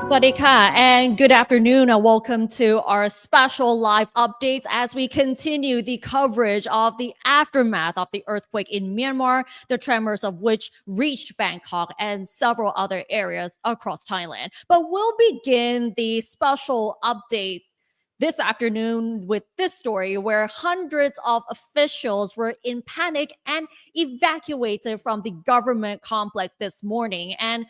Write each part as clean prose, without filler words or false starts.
Swadika, and good afternoon, and welcome to our special live updates as we continue the coverage of the aftermath of the earthquake in Myanmar, the tremors of which reached Bangkok and several other areas across Thailand. But we'll begin the special update this afternoon with this story where hundreds of officials were in panic and evacuated from the government complex this morning. And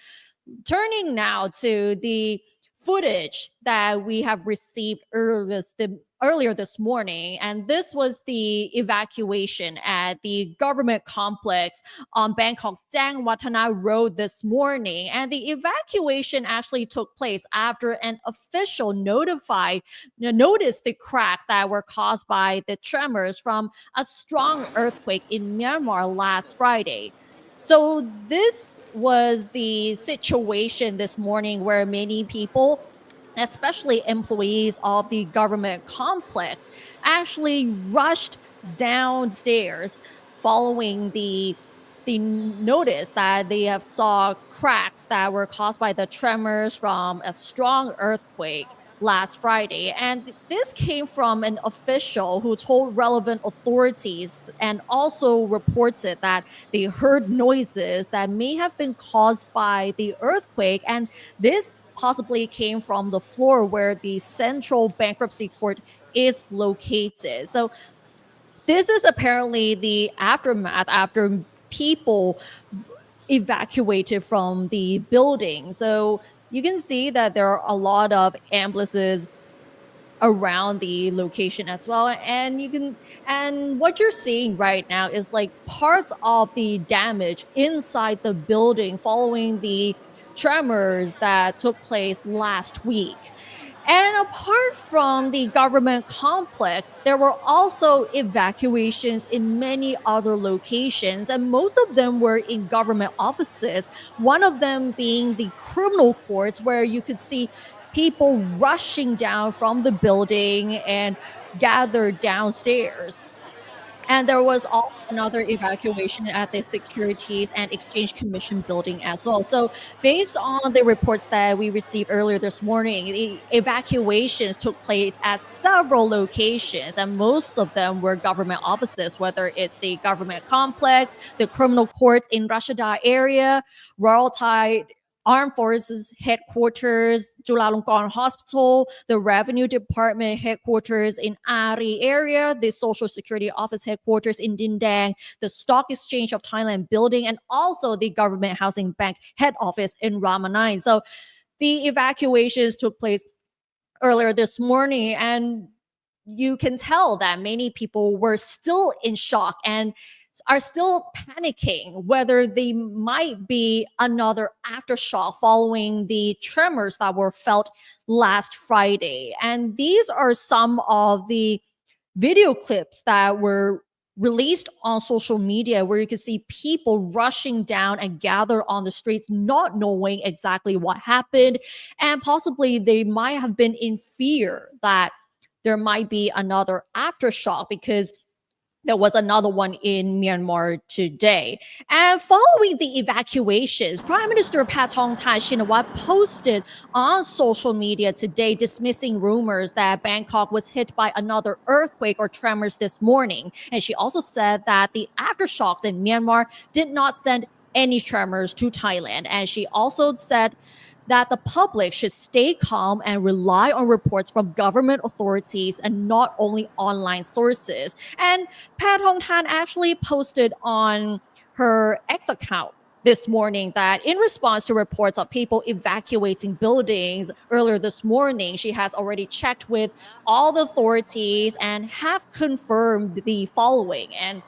turning now to the footage that we have received earlier this morning, and this was the evacuation at the government complex on Bangkok's Dang Watana Road this morning. And the evacuation actually took place after an official noticed the cracks that were caused by the tremors from a strong earthquake in Myanmar last Friday. So this was the situation this morning where many people, especially employees of the government complex, actually rushed downstairs following the notice that they have saw cracks that were caused by the tremors from a strong earthquake last Friday. And this came from an official who told relevant authorities and also reported that they heard noises that may have been caused by the earthquake. And this possibly came from the floor where the central bankruptcy court is located. So this is apparently the aftermath after people evacuated from the building. So you can see that there are a lot of ambulances around the location as well, and what you're seeing right now is like parts of the damage inside the building following the tremors that took place last week. And apart from the government complex, there were also evacuations in many other locations, and most of them were in government offices. One of them being the criminal courts, where you could see people rushing down from the building and gathered downstairs. And there was also another evacuation at the Securities and Exchange Commission building as well. So, based on the reports that we received earlier this morning, the evacuations took place at several locations, and most of them were government offices, whether it's the government complex, the criminal courts in Rashida area, Royal Thai Armed Forces headquarters, Chulalongkorn Hospital, the Revenue Department headquarters in Ari area, the Social Security Office headquarters in Dindang, the Stock Exchange of Thailand building, and also the Government Housing Bank head office in Ramanai. So the evacuations took place earlier this morning, and you can tell that many people were still in shock and are still panicking whether they might be another aftershock following the tremors that were felt last Friday. And these are some of the video clips that were released on social media where you can see people rushing down and gather on the streets not knowing exactly what happened, and possibly they might have been in fear that there might be another aftershock because there was another one in Myanmar today. And following the evacuations, Prime Minister Pattongtarn Shinawatra posted on social media today dismissing rumors that Bangkok was hit by another earthquake or tremors this morning. And she also said that the aftershocks in Myanmar did not send any tremors to Thailand. And she also said that the public should stay calm and rely on reports from government authorities and not only online sources. And Pat Hong Tan actually posted on her X account this morning that in response to reports of people evacuating buildings earlier this morning, she has already checked with all the authorities and have confirmed the following. And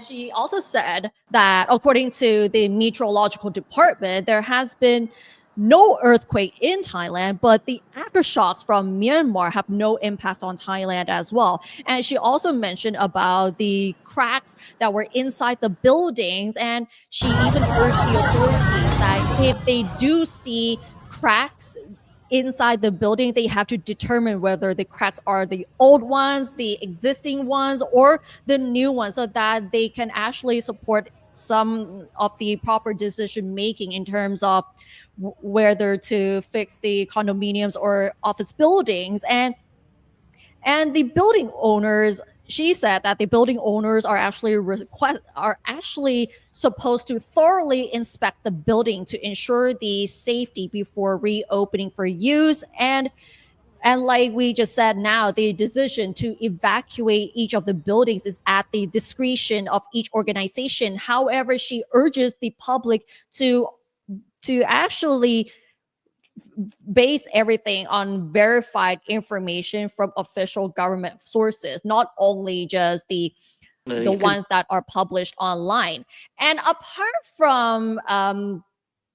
she also said that according to the meteorological department, there has been no earthquake in Thailand, but the aftershocks from Myanmar have no impact on Thailand as well. And she also mentioned about the cracks that were inside the buildings. And she even urged the authorities that if they do see cracks inside the building, they have to determine whether the cracks are the old ones, the existing ones, or the new ones, so that they can actually support some of the proper decision making in terms of whether to fix the condominiums or office buildings. And the building owners, she said that the building owners are actually supposed to thoroughly inspect the building to ensure the safety before reopening for use. And like we just said, now the decision to evacuate each of the buildings is at the discretion of each organization. However, she urges the public to actually base everything on verified information from official government sources, not only just 네, the ones that are published online. And apart from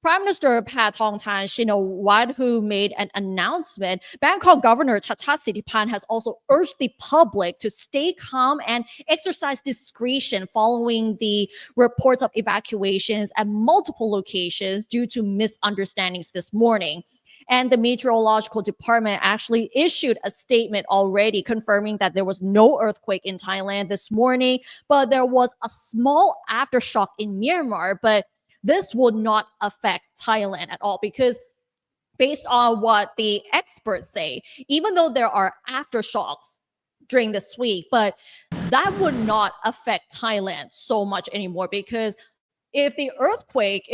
Prime Minister Pat Tongtan Shinawat, who made an announcement, Bangkok Governor Chacha Sittipan has also urged the public to stay calm and exercise discretion following the reports of evacuations at multiple locations due to misunderstandings this morning. And the meteorological department actually issued a statement already confirming that there was no earthquake in Thailand this morning, but there was a small aftershock in Myanmar. But this would not affect Thailand at all because based on what the experts say, even though there are aftershocks during this week, but that would not affect Thailand so much anymore because if the earthquake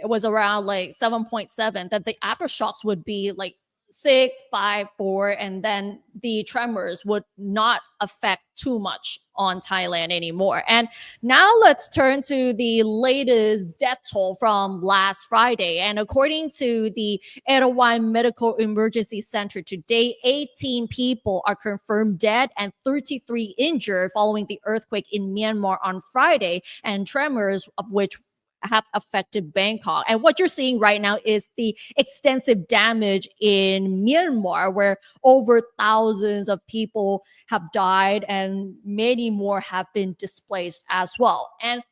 was around like 7.7, then the aftershocks would be like 6, 5, 4, and then the tremors would not affect too much on Thailand anymore. And now let's turn to the latest death toll from last Friday. And according to the Erewhon Medical Emergency Center today, 18 people are confirmed dead and 33 injured following the earthquake in Myanmar on Friday, and tremors of which have affected Bangkok. And what you're seeing right now is the extensive damage in Myanmar, where over thousands of people have died and many more have been displaced as well. And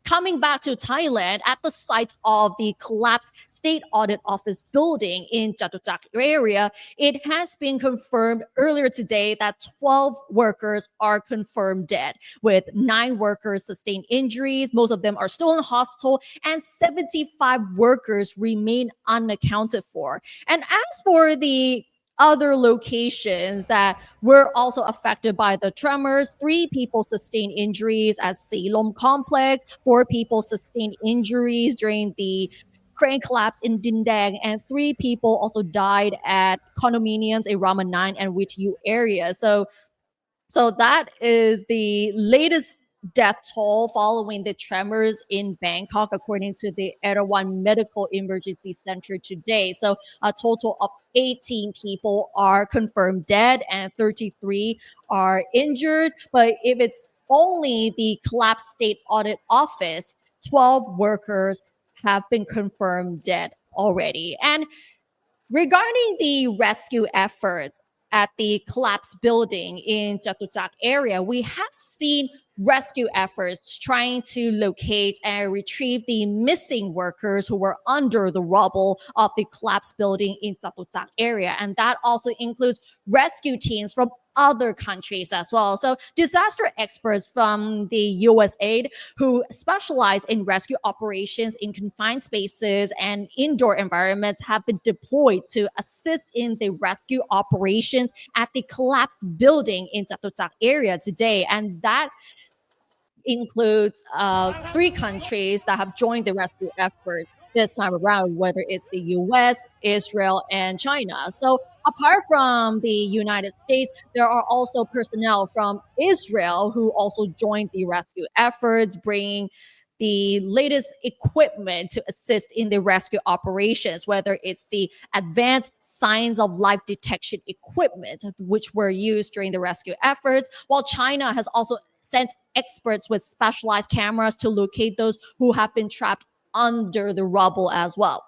coming back to Thailand, at the site of the collapsed State Audit Office building in Chatuchak area, it has been confirmed earlier today that 12 workers are confirmed dead, with 9 workers sustained injuries. Most of them are still in hospital, and 75 workers remain unaccounted for. And as for the other locations that were also affected by the tremors, 3 people sustained injuries at Silom complex, 4 people sustained injuries during the crane collapse in Dindang, and 3 people also died at condominiums in Rama 9 and Witiu area. So that is the latest death toll following the tremors in Bangkok, according to the Erewhon Medical Emergency Center today. So a total of 18 people are confirmed dead and 33 are injured. But if it's only the collapsed State Audit Office, 12 workers have been confirmed dead already. And regarding the rescue efforts at the collapsed building in Chatuchak area, we have seen rescue efforts trying to locate and retrieve the missing workers who were under the rubble of the collapsed building in Chatuchak area. And that also includes rescue teams from other countries as well. So disaster experts from the USAID who specialize in rescue operations in confined spaces and indoor environments have been deployed to assist in the rescue operations at the collapsed building in Chatuchak area today. And that includes 3 countries that have joined the rescue efforts this time around, whether it's the US, Israel, and China. So apart from the United States, there are also personnel from Israel who also joined the rescue efforts, bringing the latest equipment to assist in the rescue operations, whether it's the advanced signs of life detection equipment, which were used during the rescue efforts, while China has also sent experts with specialized cameras to locate those who have been trapped under the rubble as well.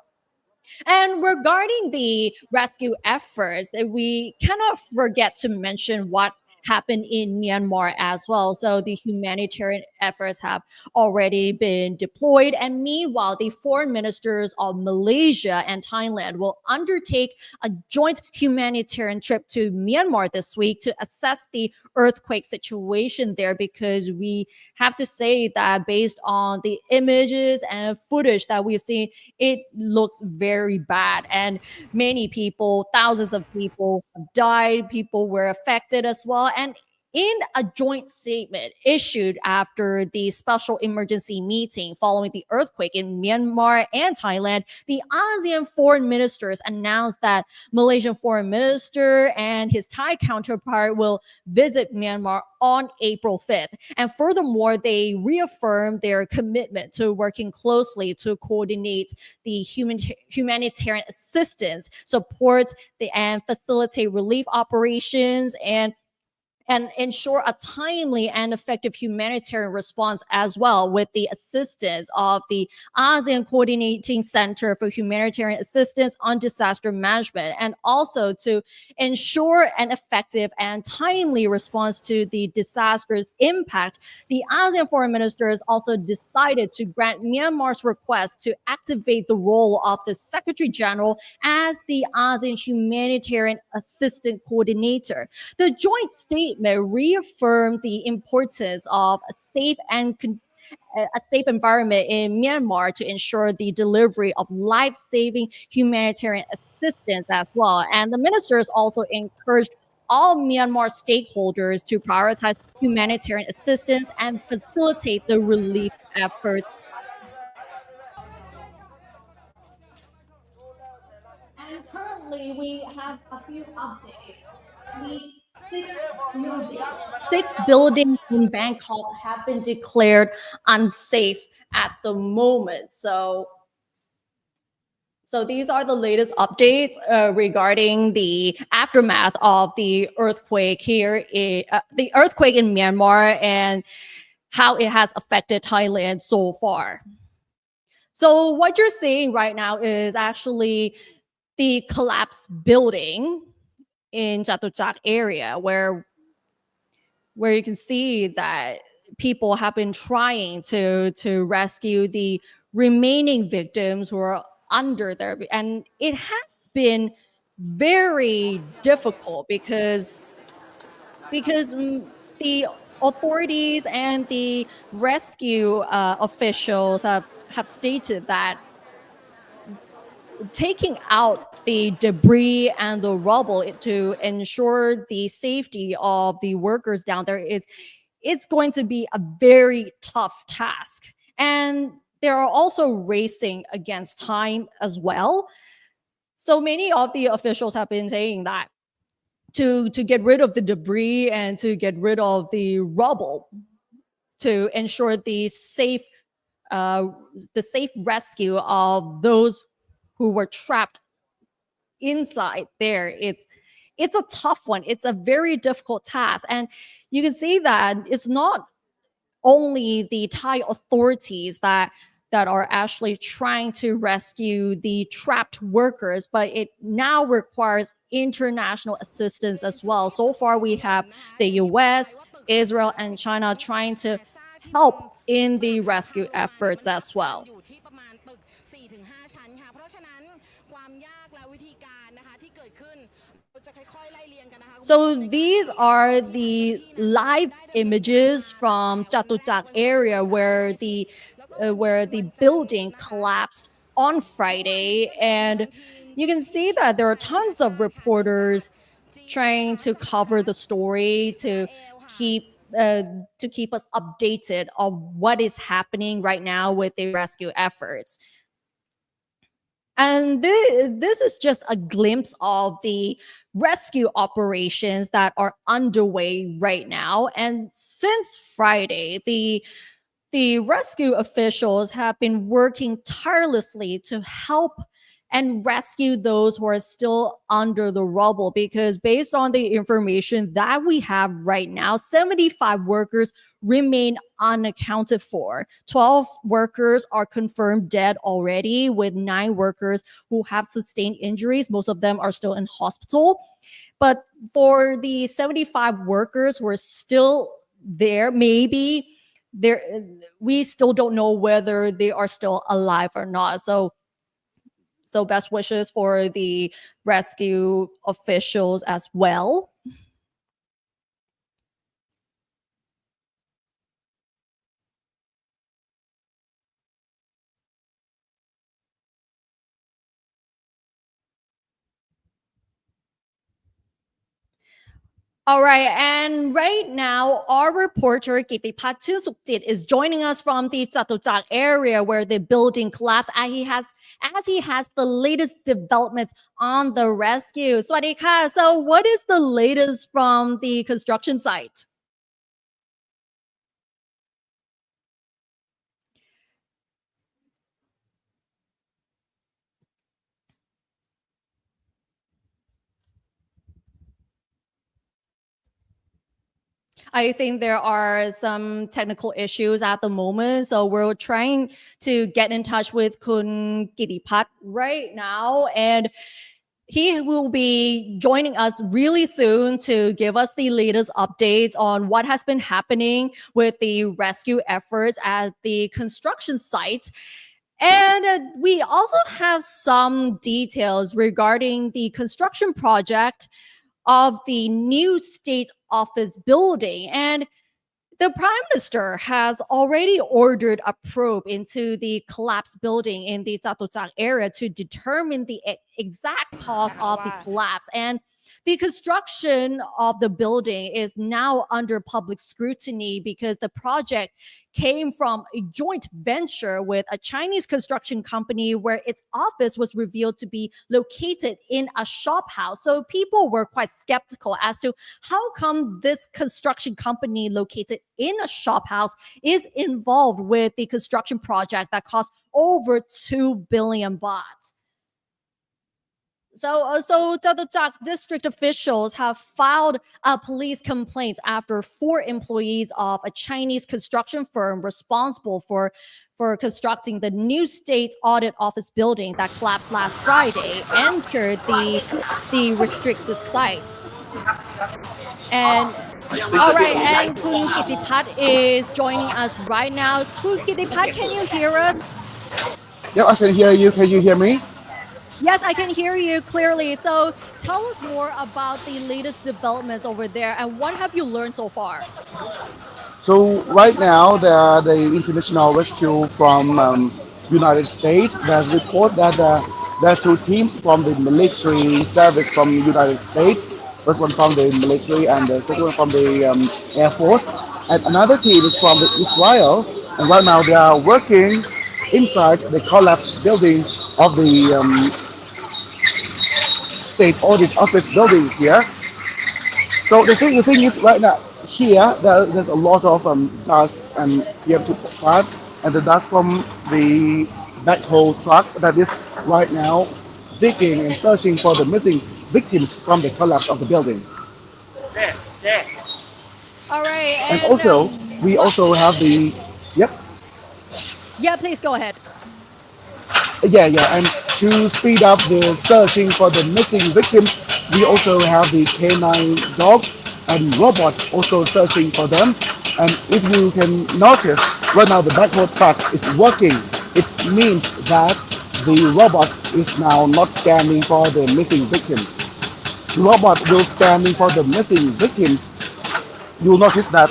And regarding the rescue efforts, we cannot forget to mention what happen in Myanmar as well. So the humanitarian efforts have already been deployed. And meanwhile, the foreign ministers of Malaysia and Thailand will undertake a joint humanitarian trip to Myanmar this week to assess the earthquake situation there, because we have to say that based on the images and footage that we've seen, it looks very bad. And many people, thousands of people have died, people were affected as well. And in a joint statement issued after the special emergency meeting following the earthquake in Myanmar and Thailand, the ASEAN foreign ministers announced that Malaysian foreign minister and his Thai counterpart will visit Myanmar on April 5th. And furthermore, they reaffirmed their commitment to working closely to coordinate the humanitarian assistance, support and facilitate relief operations, and ensure a timely and effective humanitarian response as well, with the assistance of the ASEAN Coordinating Center for Humanitarian Assistance on Disaster Management, and also to ensure an effective and timely response to the disaster's impact. The ASEAN foreign ministers also decided to grant Myanmar's request to activate the role of the Secretary General as the ASEAN Humanitarian Assistant Coordinator. The joint statement reaffirmed the importance of a safe environment in Myanmar to ensure the delivery of life-saving humanitarian assistance as well. And the ministers also encouraged all Myanmar stakeholders to prioritize humanitarian assistance and facilitate the relief efforts. And currently, we have a few updates. At least six buildings in Bangkok have been declared unsafe at the moment. So these are the latest updates regarding the aftermath of the earthquake the earthquake in Myanmar, and how it has affected Thailand so far. So what you're seeing right now is actually the collapsed building in Chatuchak area, where you can see that people have been trying to rescue the remaining victims who are under there, and it has been very difficult because the authorities and the rescue officials have stated that taking out the debris and the rubble to ensure the safety of the workers down there is it's going to be a very tough task. And they are also racing against time as well. So many of the officials have been saying that to get rid of the debris and to get rid of the rubble to ensure uh, the safe rescue of those who were trapped inside there. It's a tough one. It's a very difficult task, and you can see that it's not only the Thai authorities that are actually trying to rescue the trapped workers, but it now requires international assistance as well. So far, we have the US, Israel, and China trying to help in the rescue efforts as well. So these are the live images from Chatuchak area where the building collapsed on Friday, and you can see that there are tons of reporters trying to cover the story keep to keep us updated of what is happening right now with the rescue efforts. And this is just a glimpse of the rescue operations that are underway right now. And since Friday, the rescue officials have been working tirelessly to help and rescue those who are still under the rubble, because based on the information that we have right now, 75 workers remain unaccounted for. 12 workers are confirmed dead already, with 9 workers who have sustained injuries. Most of them are still in hospital. But for the 75 workers who are still there, maybe there we still don't know whether they are still alive or not. So best wishes for the rescue officials as well. All right, and right now, our reporter Kitipat Suksit is joining us from the Chatuchak area where the building collapsed, and he has the latest developments on the rescue. Swadika, so what is the latest from the construction site? I think there are some technical issues at the moment, so we're trying to get in touch with Kun Kitipat right now, and he will be joining us really soon to give us the latest updates on what has been happening with the rescue efforts at the construction site. And we also have some details regarding the construction project of the new state office building. And the prime minister has already ordered a probe into the collapsed building in the Chatuchak area to determine the exact cause of the collapse. And the construction of the building is now under public scrutiny because the project came from a joint venture with a Chinese construction company where its office was revealed to be located in a shop house. So people were quite skeptical as to how come this construction company located in a shop house is involved with the construction project that cost over 2 billion baht. So Chatuchak district officials have filed a police complaint after 4 employees of a Chinese construction firm responsible for constructing the new state audit office building that collapsed last Friday entered the restricted site. And all right, and Kun Kitipat is joining us right now. Kun Kitipat, can you hear us? Yeah, I can hear you. Can you hear me? Yes, I can hear you clearly. So tell us more about the latest developments over there and what have you learned so far? So right now, the international rescue from United States has report that there are 2 teams from the military service from United States. First one from the military and the second one from the Air Force. And another team is from the Israel. And right now they are working inside the collapsed building of the state audit office building here. So the thing is right now here there's a lot of dust and PM2.5 and the dust from the backhoe truck that is right now digging and searching for the missing victims from the collapse of the building. All right, And and also we what? also have the yep. Yeah, please go ahead. Yeah, and to speed up the searching for the missing victims, we also have the canine dogs and robots also searching for them. And if you can notice, right now the backhoe truck is working. It means that the robot is now not scanning for the missing victims. The robot will scanning for the missing victims. You'll notice that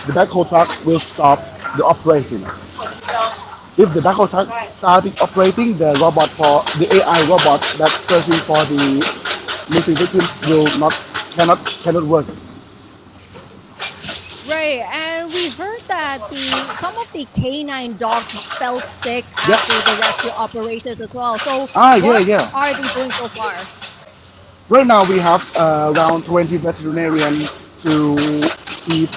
the backhoe truck will stop the operation. If the backhoe truck starting operating, the robot for the AI robot that's searching for the missing victims will not cannot work. Right, and we heard that the some of the canine dogs fell sick Yep. after the rescue operations as well. So Yeah, what yeah. are they doing so far? Right now we have around 20 veterinarians to keep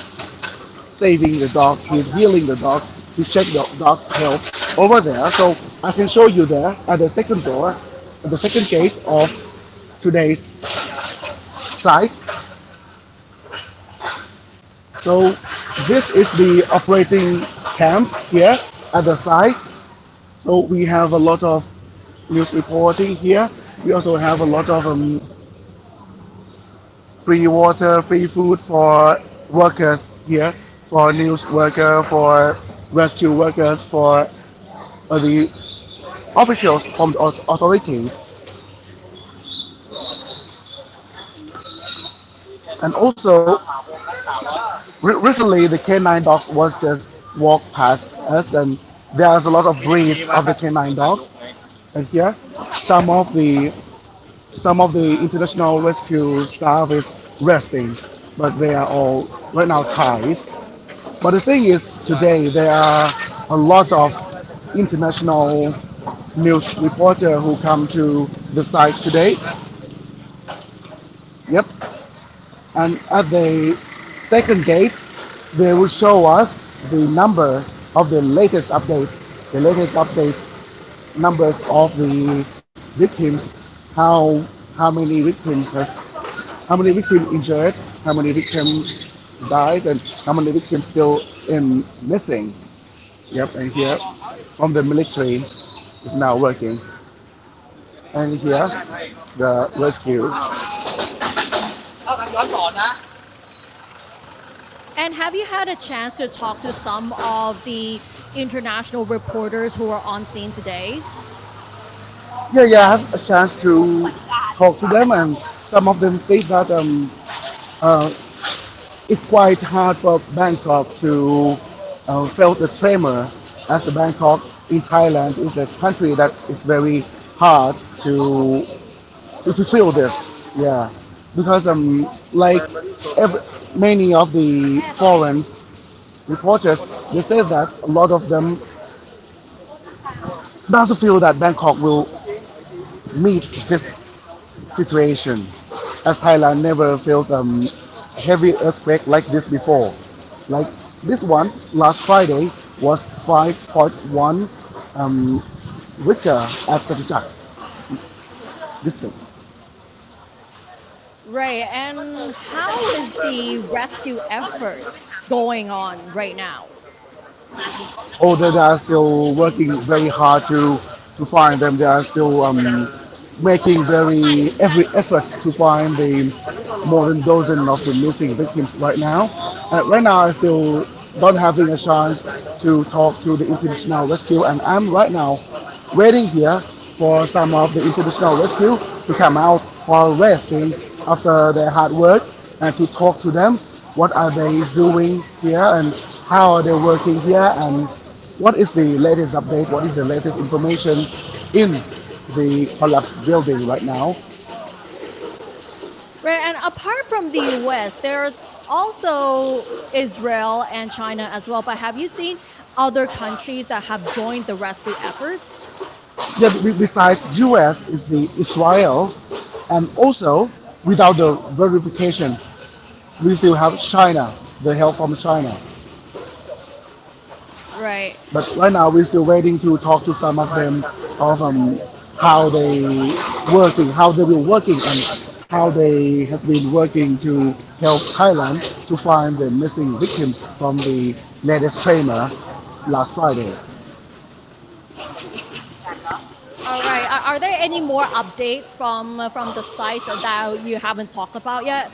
saving the dog, keep healing the dog, to check the dog's health over there. So I can show you there at the second door, at the second gate of today's site. So this is the operating camp here at the site. So we have a lot of news reporting here. We also have a lot of free water, free food for workers here, for news worker, for rescue workers, for the officials from the authorities. And also, recently the canine dog was just walked past us, and there's a lot of breeds of the canine dogs. And here, some of the some of the international rescue staff is resting, but they are all right now Thais. But the thing is, today there are a lot of international news reporter who come to the site today. Yep, and at the second gate, they will show us the number of the latest update numbers of the victims, how how many victims have, how many victims injured, how many victims died, and how many victims still in missing. Yep, and here from the military is now working, and here the rescue. And have you had a chance to talk to some of the international reporters who are on scene today? Yeah, yeah, I have a chance to talk to them, and some of them say that uh, it's quite hard for Bangkok to feel the tremor, as the Bangkok in Thailand is a country that is very hard to feel this. Yeah, because like every, many of the foreign reporters, they say that a lot of them doesn't feel that Bangkok will meet this situation, as Thailand never felt heavy earthquake like this before. Like this one last Friday was 5.1 um, Richter at Chatuchak district. Right. And how is the rescue efforts going on right now? Oh, they are still working very hard to find them. They are still making every effort to find the more than dozen of the missing victims right now. Right now, I still don't having a chance to talk to the international rescue, and I'm right now waiting here for some of the international rescue to come out for resting after their hard work, and to talk to them. What are they doing here, and how are they working here, and what is the latest update? What is the latest information in the collapsed building right now? Right. And apart from the US, there's also Israel and China as well. But have you seen other countries that have joined the rescue efforts? Yeah, besides US is the Israel, and also without the verification, we still have China, the help from China. Right. But right now we're still waiting to talk to some of them of how they working, how they were working, and how they has been working to help Thailand to find the missing victims from the latest tremor last Friday. All right. Are there any more updates from the site that you haven't talked about yet?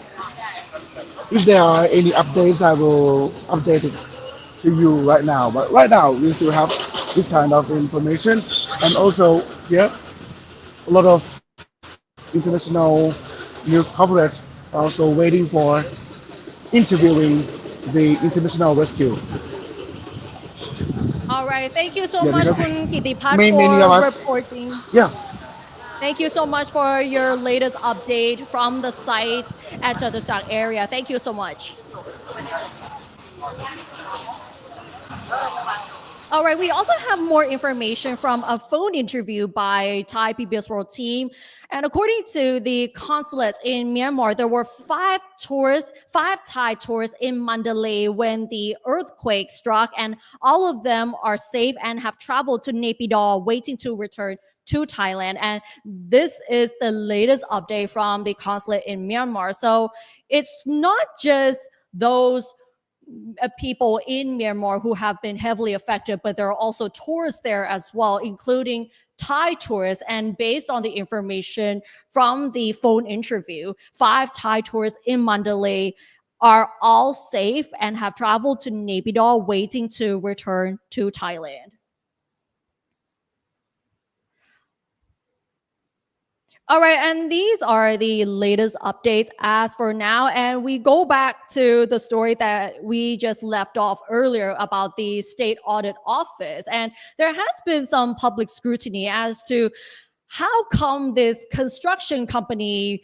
If there are any updates, I will update it to you right now. But right now, we still have this kind of information, and also yeah, a lot of international news coverage also waiting for interviewing the international rescue. All right. Thank you so Yeah, much, because Kun Kitipat, many of for us, reporting. yeah, Thank you so much for your latest update from the site at Chatuchak area. Thank you so much. All right, we also have more information from a phone interview by Thai PBS World team. And according to the consulate in Myanmar, there were five Thai tourists in Mandalay when the earthquake struck, and all of them are safe and have traveled to Naypyidaw, waiting to return to Thailand. And this is the latest update from the consulate in Myanmar. So it's not just those people in Myanmar who have been heavily affected, but there are also tourists there as well, including Thai tourists, and based on the information from the phone interview, 5 Thai tourists in Mandalay are all safe and have traveled to Naypyidaw waiting to return to Thailand. All right, and these are the latest updates as for now. And we go back to the story that we just left off earlier about the State Audit Office. And there has been some public scrutiny as to how come this construction company,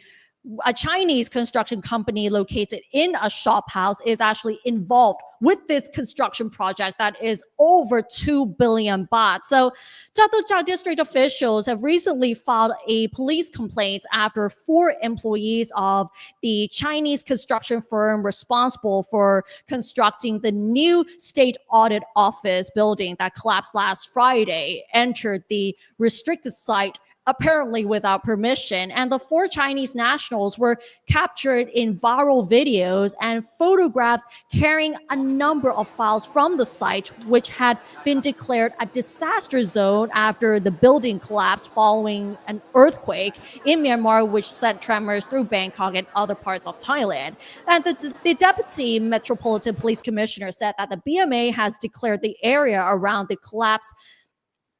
a Chinese construction company located in a shop house, is actually involved with this construction project that is over 2 billion baht. So Chatuchak district officials have recently filed a police complaint after 4 employees of the Chinese construction firm responsible for constructing the new State Audit Office building that collapsed last Friday entered the restricted site apparently without permission. And the 4 Chinese nationals were captured in viral videos and photographs carrying a number of files from the site, which had been declared a disaster zone after the building collapsed following an earthquake in Myanmar, which sent tremors through Bangkok and other parts of Thailand. And the Deputy Metropolitan Police Commissioner said that the BMA has declared the area around the collapse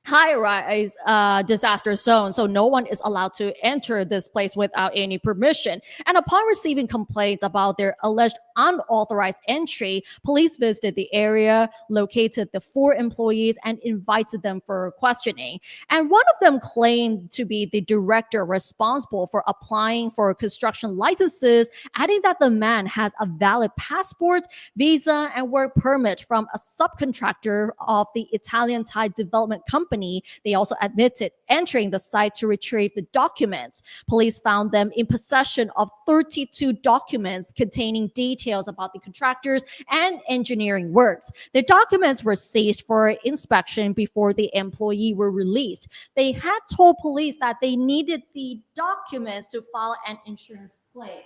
high-rise disaster zone, so no one is allowed to enter this place without any permission. And upon receiving complaints about their alleged unauthorized entry, police visited the area, located the 4 employees, and invited them for questioning. And one of them claimed to be the director responsible for applying for construction licenses, adding that the man has a valid passport, visa, and work permit from a subcontractor of the Italian Thai development company. They also admitted entering the site to retrieve the documents. Police found them in possession of 32 documents containing details about the contractors and engineering works. The documents were seized for inspection before the employee were released. They had told police that they needed the documents to file an insurance claim.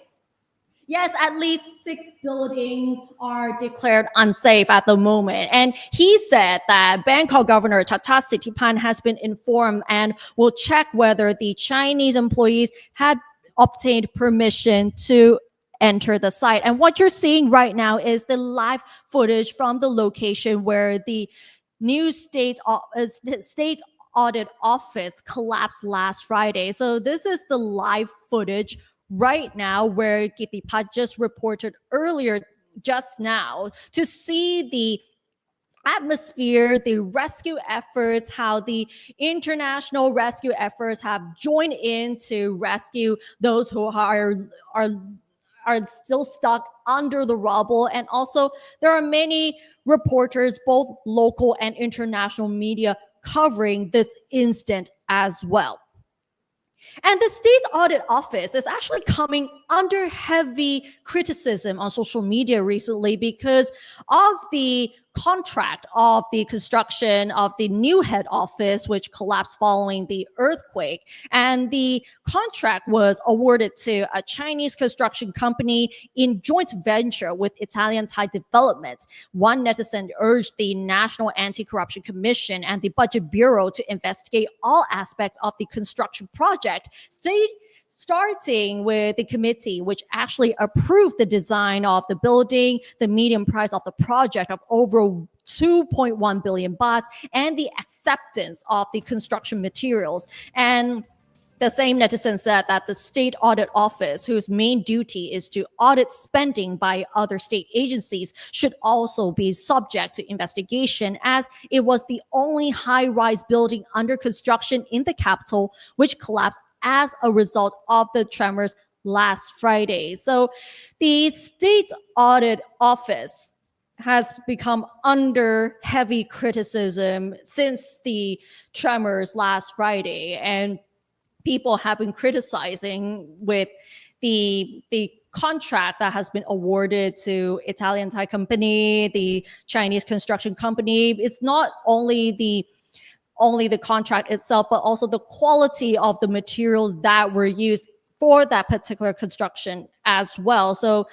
Yes, at least 6 buildings are declared unsafe at the moment. And he said that Bangkok Governor Chatham Sittipan has been informed and will check whether the Chinese employees had obtained permission to enter the site. And what you're seeing right now is the live footage from the location where the new state audit office collapsed last Friday. So this is the live footage right now where Gitipat just reported earlier just now to see the atmosphere, the rescue efforts, how the international rescue efforts have joined in to rescue those who are still stuck under the rubble. And also there are many reporters, both local and international media, covering this incident as well. And the State Audit Office is actually coming under heavy criticism on social media recently because of the contract of the construction of the new head office, which collapsed following the earthquake. And the contract was awarded to a Chinese construction company in joint venture with Italian Thai development. One netizen urged the National Anti-Corruption Commission and the Budget Bureau to investigate all aspects of the construction project, starting with the committee, which actually approved the design of the building, the median price of the project of over 2.1 billion baht, and the acceptance of the construction materials. And the same netizen said that the State Audit Office, whose main duty is to audit spending by other state agencies, should also be subject to investigation, as it was the only high-rise building under construction in the capital which collapsed as a result of the tremors last Friday. So the State Audit Office has become under heavy criticism since the tremors last Friday, and people have been criticizing with the contract that has been awarded to Italian Thai company, the Chinese construction company. It's not only the contract itself, but also the quality of the materials that were used for that particular construction as well. So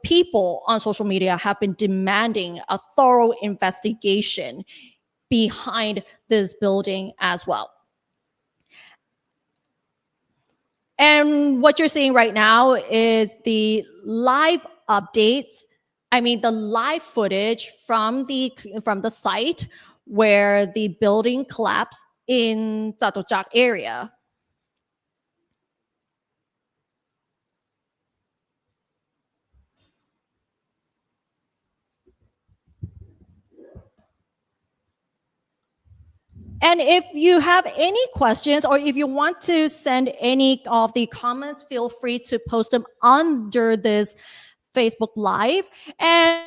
people on social media have been demanding a thorough investigation behind this building as well. And what you're seeing right now is the live updates. I mean, the live footage from the site where the building collapsed in Chatuchak area. And if you have any questions or if you want to send any of the comments, feel free to post them under this Facebook Live. And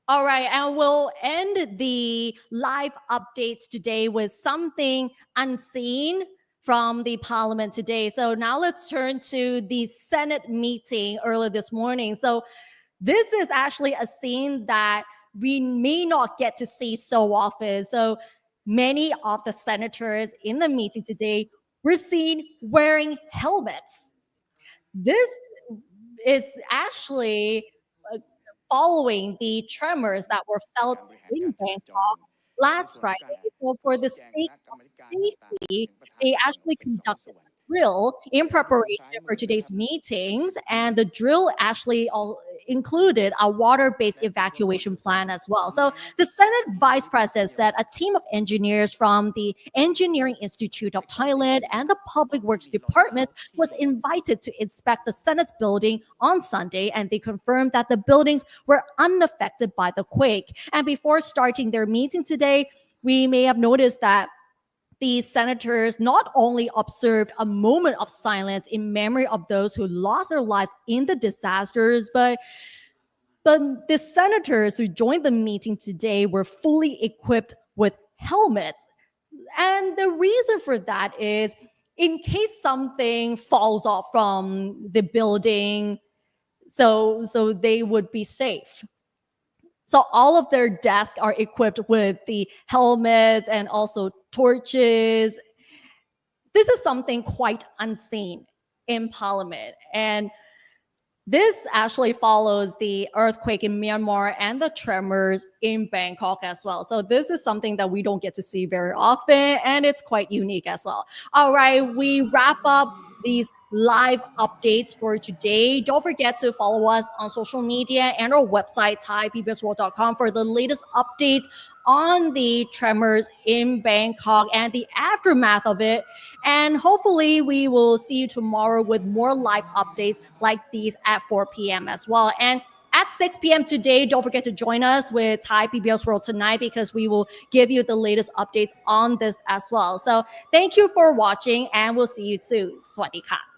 all right, and we'll end the live updates today with something unseen from the parliament today. So now let's turn to the Senate meeting earlier this morning. So this is actually a scene that we may not get to see so often. So many of the senators in the meeting today were seen wearing helmets. This is actually uh, following the tremors that were felt การบริหาร in การจราจร Bangkok ใน last ส่วนของการ Friday. So ขอ for the ชี้แจง sake คณะกร of รมาธิการต่างๆ safety, เป็นประธาน they ทั้งหมด actually เป็น 2 conducted ส่วน a drill in นะครับดูซ้าย preparation มื for อนะ today's ครับ meetings. And the drill actually included a water-based และในส่วนของ evacuation plan as well. ตรง So นี้นะ the Senate ที่ Vice บริการ President เช่นเดียว said a team of engineers from the Engineering Institute of ในกรณี Thailand ที่ and the ต Public อนที่ Works มีรอยร้าว Department ที่ was invited to inspect the Senate's building on Sunday, and they confirmed that the buildings were unaffected by the quake. And before starting their meeting today, we may have noticed that the senators not only observed a moment of silence in memory of those who lost their lives in the disasters, but the senators who joined the meeting today were fully equipped with helmets. And the reason for that is in case something falls off from the building, so they would be safe. So all of their desks are equipped with the helmets and also torches. This is something quite unseen in Parliament. And this actually follows the earthquake in Myanmar and the tremors in Bangkok as well. So this is something that we don't get to see very often, and it's quite unique as well. All right, we wrap up these live updates for today. Don't forget to follow us on social media and our website, thaipbsworld.com, for the latest updates on the tremors in Bangkok and the aftermath of it. And hopefully, we will see you tomorrow with more live updates like these at 4 p.m. as well. And at 6 p.m. today, don't forget to join us with Thai PBS World Tonight, because we will give you the latest updates on this as well. So thank you for watching, and we'll see you soon. สวัสดีค่ะ